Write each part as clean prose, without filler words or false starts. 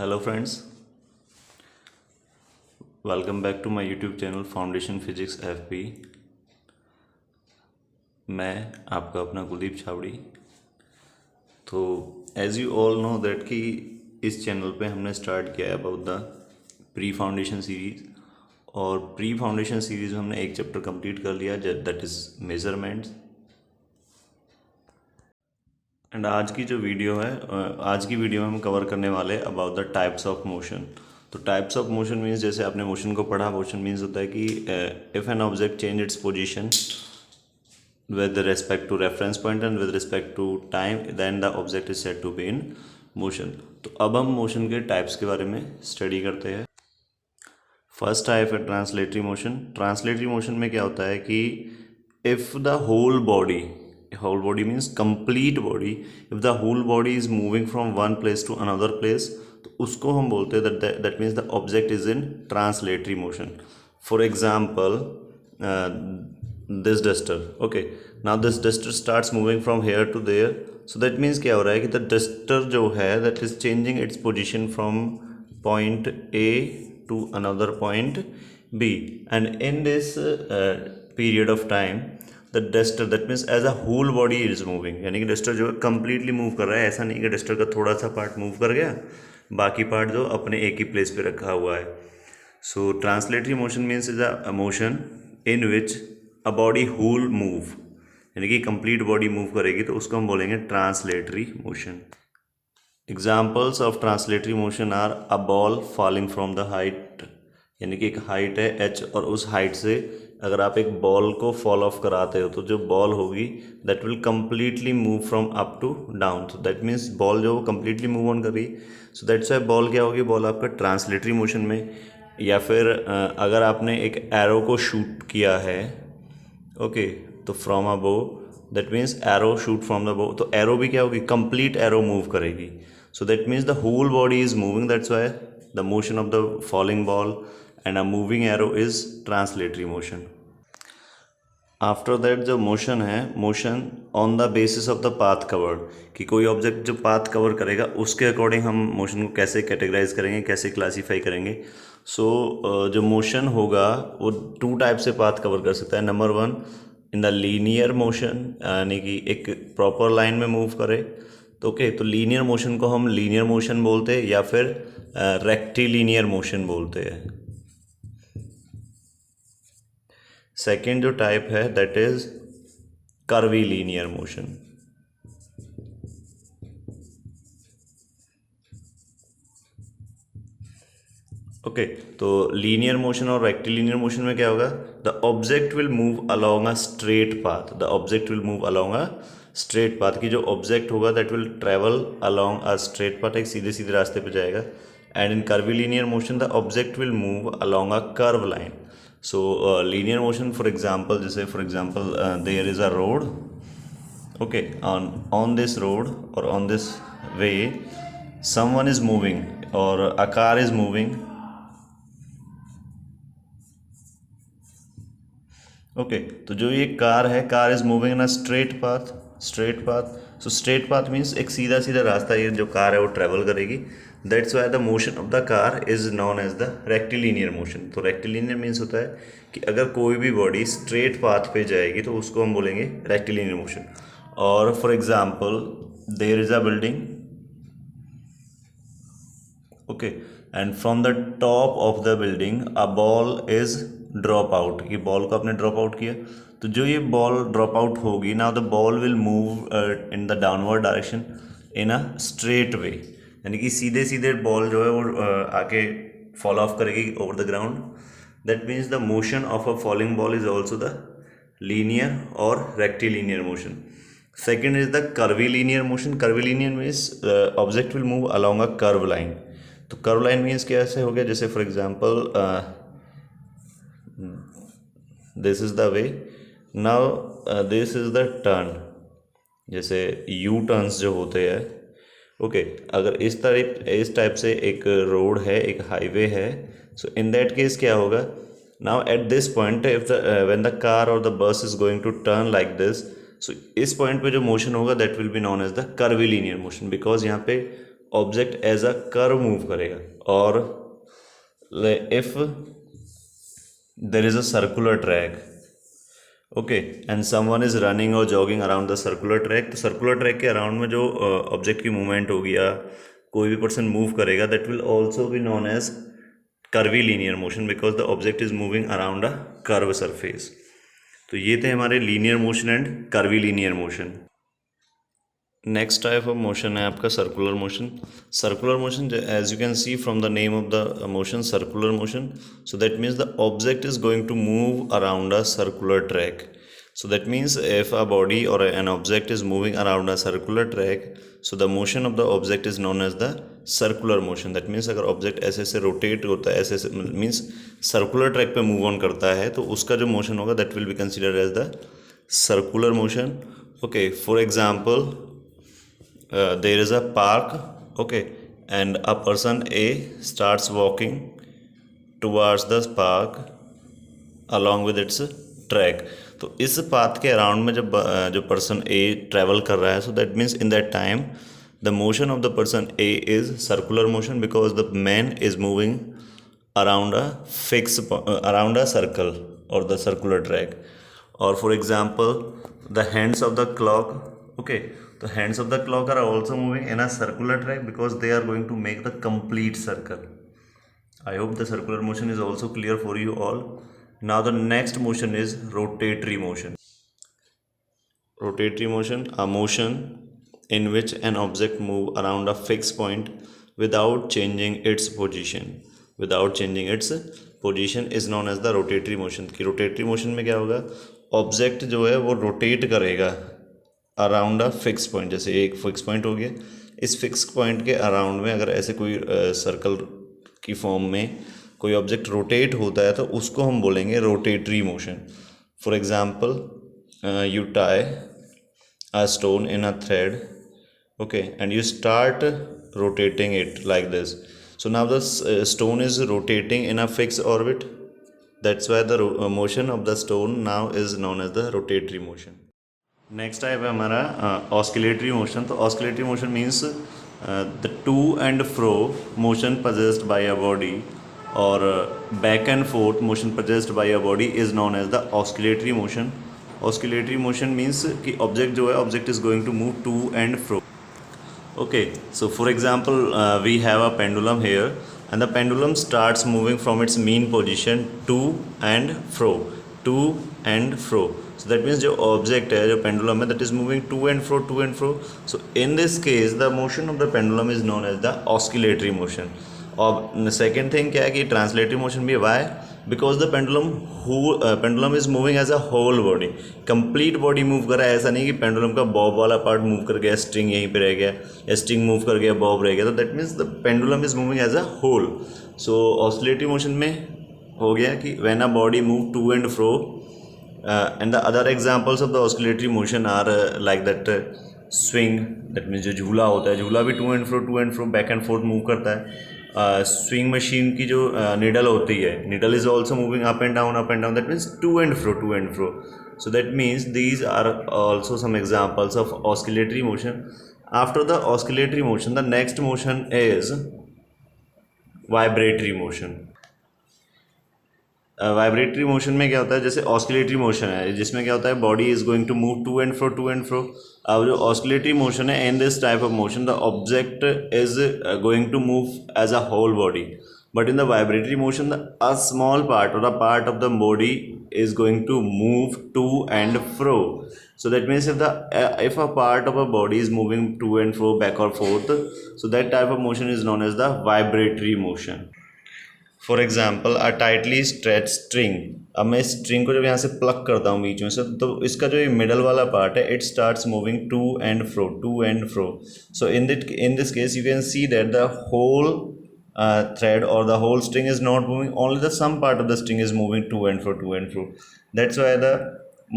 Hello friends, welcome back to my YouTube channel foundation physics FP. मैं आपका अपना कुलदीप छावड़ी। तो as you all know that कि इस चैनल पे हमने स्टार्ट किया है about the pre foundation series, और प्री फाउंडेशन सीरीज़ में हमने एक चैप्टर कंप्लीट कर लिया दैट इज़ मेजरमेंट्स। एंड आज की जो वीडियो है, आज की वीडियो में हम कवर करने वाले हैं about the types of motion. तो टाइप्स ऑफ मोशन मीन्स, जैसे आपने मोशन को पढ़ा, मोशन मीन्स होता है कि if an object change its position with respect to reference point and with respect to time, then the object is said to be in motion। तो अब हम मोशन के टाइप्स के बारे में स्टडी करते हैं। फर्स्ट टाइप है ट्रांसलेटरी मोशन। ट्रांसलेटरी मोशन में क्या होता है कि if the whole body means complete body, if the whole body is moving from one place to another place, तो उसको हम बोलते हैं that means the object is in translatory motion. For example this duster, okay, now this duster starts moving from here to there, so that means क्या हो रहा है कि the duster जो है that is changing its position from point A to another point B, and in this period of time the duster, that means as a whole body is moving, यानी कि duster जो है completely move कर रहा है। ऐसा नहीं कि duster का थोड़ा सा पार्ट मूव कर गया, बाकी पार्ट जो अपने एक ही प्लेस पे रखा हुआ है। So translatory motion means is a motion in which a body whole move, यानी कि कंप्लीट बॉडी मूव करेगी, तो उसको हम बोलेंगे translatory motion. Examples of translatory motion are a ball falling from the height, यानी कि एक हाइट है h, और उस हाइट से अगर आप एक बॉल को फॉल ऑफ कराते हो तो जो बॉल होगी that will completely move from up to down. तो दैट मीन्स बॉल जो कम्प्लीटली मूव ऑन कर रही, सो दैट्स वाई बॉल क्या होगी, बॉल आपका ट्रांसलेटरी मोशन में। या फिर अगर आपने एक एरो को शूट किया है, ओके, तो फ्रॉम अ बो, that means arrow shoot from the बो, तो एरो भी क्या होगी, कंप्लीट एरो मूव करेगी। So that means the whole body is moving, that's why the motion of the falling ball and a moving arrow is translatory motion. After that जो motion है, motion on the basis of the path covered, कि कोई object जो path cover करेगा उसके according हम motion को कैसे कैटेगराइज करेंगे, कैसे क्लासीफाई करेंगे। सो जो मोशन होगा वो टू टाइप से पाथ कवर कर सकता है। Number one, in the linear motion, यानी कि एक प्रॉपर लाइन में मूव करे, तो ओके, तो लीनियर मोशन को हम लीनियर मोशन बोलते हैं, या फिर रेक्टिलीनियर मोशन बोलते हैं। सेकेंड जो टाइप है that is curvilinear motion. Okay, तो लीनियर मोशन और रेक्टिलीनियर मोशन में क्या होगा, the object will move along a straight path, the object will move along a straight path, की जो ऑब्जेक्ट होगा that will travel along a straight path, एक सीधे सीधे रास्ते पे जाएगा। And in curvilinear motion the object will move along a curve line. So linear motion, for example, जैसे for example there is a road, okay, on this road or on this way someone is moving or a car is moving, okay, तो जो ये car है, car is moving in a straight path, straight path. So straight path means एक सीधा सीधा रास्ता ये जो कार है वो ट्रेवल करेगी। That's why the motion of the car is known as the rectilinear motion. तो रेक्टिलीनियर मीन्स होता है कि अगर कोई भी बॉडी स्ट्रेट पाथ पे जाएगी तो उसको हम बोलेंगे रेक्टिलीनियर मोशन। और for example, there is a building, okay, and from the top of the building a ball is drop out, ये बॉल को आपने ड्रॉप आउट किया, तो जो ये बॉल ड्रॉप आउट होगी, now the ball will move in the downward direction in a straight way, यानी कि सीधे सीधे बॉल जो है वो आके फॉल ऑफ करेगी over the ground. That means the motion of a falling ball is also the linear और rectilinear motion. Second is the curvilinear motion. Curvilinear means object will move along a curve line. तो curve line means कैसे हो गया, जैसे for example this is the way, now this is the turn, जैसे U turns जो होते हैं, okay, अगर इस टाइप से एक रोड है, एक हाईवे है, सो इन दैट केस क्या होगा, now at this point if the when the car और the bus is going to turn like this, so इस पॉइंट पे जो मोशन होगा that will be known as the curvilinear motion, because यहाँ पे object as a curve move करेगा, और if there is a circular track, okay, and someone is running और jogging around the circular track, तो circular track के around में जो object की मूवमेंट होगी या कोई भी पर्सन मूव करेगा, that will also be known as curvilinear motion, because the object is moving around a curve surface. तो ये थे हमारे linear motion and curvilinear motion. Next type of motion है आपका circular motion. Circular motion, as you can see from the name of the motion, circular motion, so that means the object is going to move around a circular track. So that means if a body or an object is moving around a circular track, so the motion of the object is known as the circular motion. That means अगर object ऐसे से rotate होता है, ऐसे means circular track पे move on करता है, तो उसका जो motion होगा that will be considered as the circular motion. Okay, for example, there is a park, okay, and a person A starts walking towards the park along with its track. तो इस path के around में जब जो person ए travel कर रहा है, सो that means in that time the motion of the person A is circular motion, because the man is moving around a fix around a circle और द सर्कुलर ट्रैक. और for example the hands of the clock, okay, the hands of the clock are also moving in a circular track because they are going to make the complete circle. I hope the circular motion is also clear for you all. Now the next motion is rotatory motion. Rotatory motion, a motion in which an object move around a fixed point without changing its position. Without changing its position is known as the rotatory motion. कि rotatory motion में क्या होगा, object जो है वो rotate करेगा around a fix point. जैसे एक फिक्स पॉइंट हो गया, इस फिक्स पॉइंट के अराउंड में अगर ऐसे कोई सर्कल की फॉर्म में कोई ऑब्जेक्ट रोटेट होता है तो उसको हम बोलेंगे rotatory motion. For example you tie a stone in a thread, okay, and you start rotating it like this. So now the stone is rotating in a fix orbit, that's why the motion of the stone now is known as the rotatory motion. Next type है हमारा oscillatory motion. तो oscillatory motion means the to and fro motion possessed by a body और back and fourth motion possessed by a body is known as the oscillatory motion. Oscillatory motion means कि object जो है, object is going to move to and fro. Okay, so for example we have a pendulum here and the pendulum starts moving from its mean position to and fro, to and fro. So that means जो object है, जो pendulum है, that is moving to and fro, to and fro. So in this case the motion of the pendulum is known as the oscillatory motion. और second thing क्या है कि translatory motion भी. Why? Because the pendulum is moving as a whole body, complete body move कर रहा है. ऐसा नहीं कि पेंडुलम का बॉब वाला पार्ट मूव कर गया, स्ट्रिंग यहीं पे रह गया, या स्ट्रिंग मूव कर गया, बॉब रह गया. तो that means the pendulum is moving as a whole. So oscillatory motion में हो गया कि when a body move to and fro. And the other examples of the oscillatory motion are like that swing, that means जो झूला होता है, झूला भी to and fro back and forth move करता है. स्विंग मशीन की जो निडल होती है, needle is also moving up and down, that means to and fro. So that means these are also some examples of oscillatory motion. After the oscillatory motion the next motion is vibratory motion. Vibratory motion में क्या होता है, जैसे oscillatory motion है जिसमें क्या होता है, body is going to move to and fro. अब जो ऑस्किलेटरी मोशन है, in this type of motion the object is going to move as a whole body, but in the vibratory motion a small part or a part of the body is going to move to and fro. So that means if a part of a body is moving to and fro, back or forth, so that type of motion is known as the vibratory motion. For example, a tightly stretched string. अब मैं string को जब यहाँ से plug करता हूँ बीच में से, तो इसका जो ये मिडल वाला पार्ट है, it starts moving to and fro. So in this case you can see that the whole thread or the whole string is not moving, only the some part of the string is moving to and fro. That's why the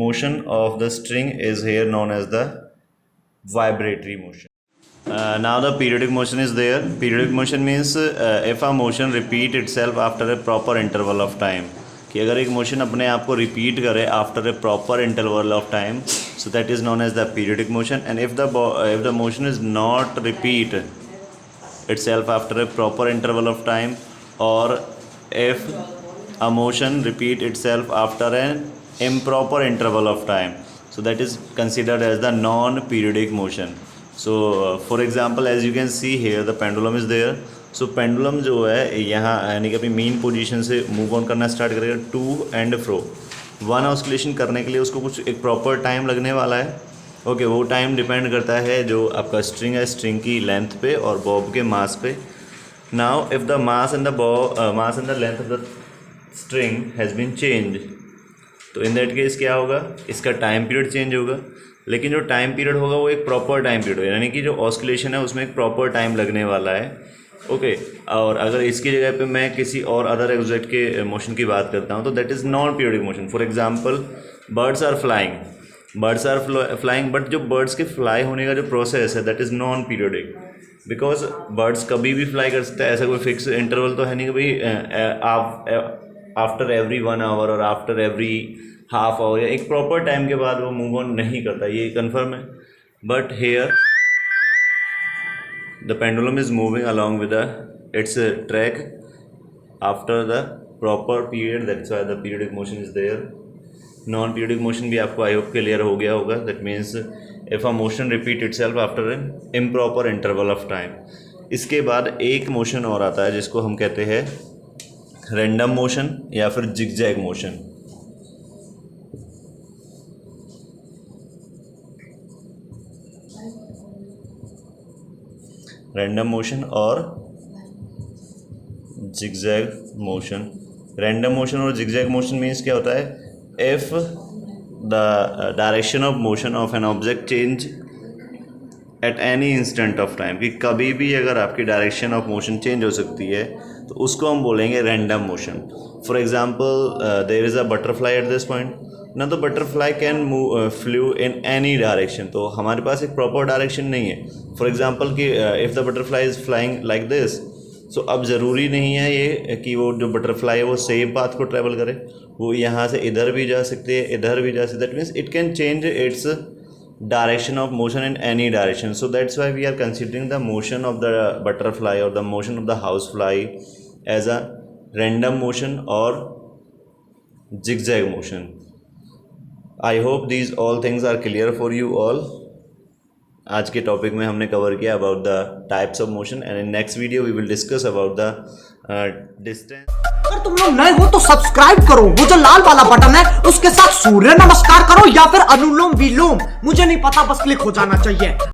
motion of the string is here known as the vibratory motion. Now the periodic motion is there. Periodic motion means if a motion repeat itself after a proper interval of time. कि अगर एक motion अपने आप को repeat करे after a proper interval of time, so that is known as the periodic motion. And if the motion is not repeat itself after a proper interval of time, or if a motion repeat itself after an improper interval of time, so that is considered as the non-periodic motion. So for example, as you can see here, the pendulum is there. So pendulum जो है यहाँ यानी कि अपनी main position से move on करना start करेगा to and fro. One oscillation करने के लिए उसको कुछ एक प्रॉपर टाइम लगने वाला है। ओके, वो टाइम डिपेंड करता है जो आपका स्ट्रिंग है, स्ट्रिंग की लेंथ पे और बॉब के मास पे। Now if the mass and the length of the string has been change, तो इन दैट केस क्या होगा, इसका टाइम पीरियड चेंज होगा। लेकिन जो टाइम पीरियड होगा वो एक प्रॉपर टाइम पीरियड होगा, यानी कि जो ऑस्किलेशन है उसमें एक प्रॉपर टाइम लगने वाला है। ओके, और अगर इसकी जगह पे मैं किसी और अदर ऑब्जेक्ट के मोशन की बात करता हूँ तो that is non periodic motion. For example, birds are flying, but जो बर्ड्स के फ्लाई होने का जो प्रोसेस है that is non periodic, because birds कभी भी फ्लाई कर सकता है। ऐसा कोई फिक्स इंटरवल तो है नहीं कि भाई आफ्टर एवरी 1 आवर और आफ्टर एवरी हाफ आवर या एक प्रॉपर टाइम के बाद वो मूव ऑन नहीं करता, ये कन्फर्म है। But here the pendulum is moving along with its track after the proper period, that's why the periodic motion is there. non periodic motion भी आपको आई होप क्लियर हो गया होगा। that means if a motion repeat itself after an improper interval of time। इसके बाद एक motion और आता है जिसको हम कहते हैं रैंडम मोशन या फिर जिगजैग मोशन। रैंडम मोशन और जिगजैग मोशन। रैंडम मोशन और जिगजैग मोशन मीन्स क्या होता है, if the direction of motion of an object change at any instant of time, कि कभी भी अगर आपकी डायरेक्शन ऑफ मोशन चेंज हो सकती है तो उसको हम बोलेंगे random motion. For example, there is a butterfly at this point, ना तो butterfly can flew in any direction, तो हमारे पास एक प्रॉपर डायरेक्शन नहीं है। फॉर एग्जांपल कि if the butterfly is flying like this, so अब ज़रूरी नहीं है ये कि वो जो बटरफ्लाई है वो सेम पाथ को ट्रैवल करे, वो यहाँ से इधर भी जा सकते हैं, इधर भी जा सकते, that means it can change its direction of motion in any direction. So that's why we are considering the motion of the butterfly और the motion of the housefly as a random motion और zigzag motion. I hope these all things are clear for you all. आज के topic में हमने cover किया about the types of motion, and in next video we will discuss about the distance. अगर तुम लोग नए हो तो सब्सक्राइब करो, वो जो लाल वाला बटन है उसके साथ सूर्य नमस्कार करो या फिर अनुलोम विलोम, मुझे नहीं पता, बस क्लिक हो जाना चाहिए।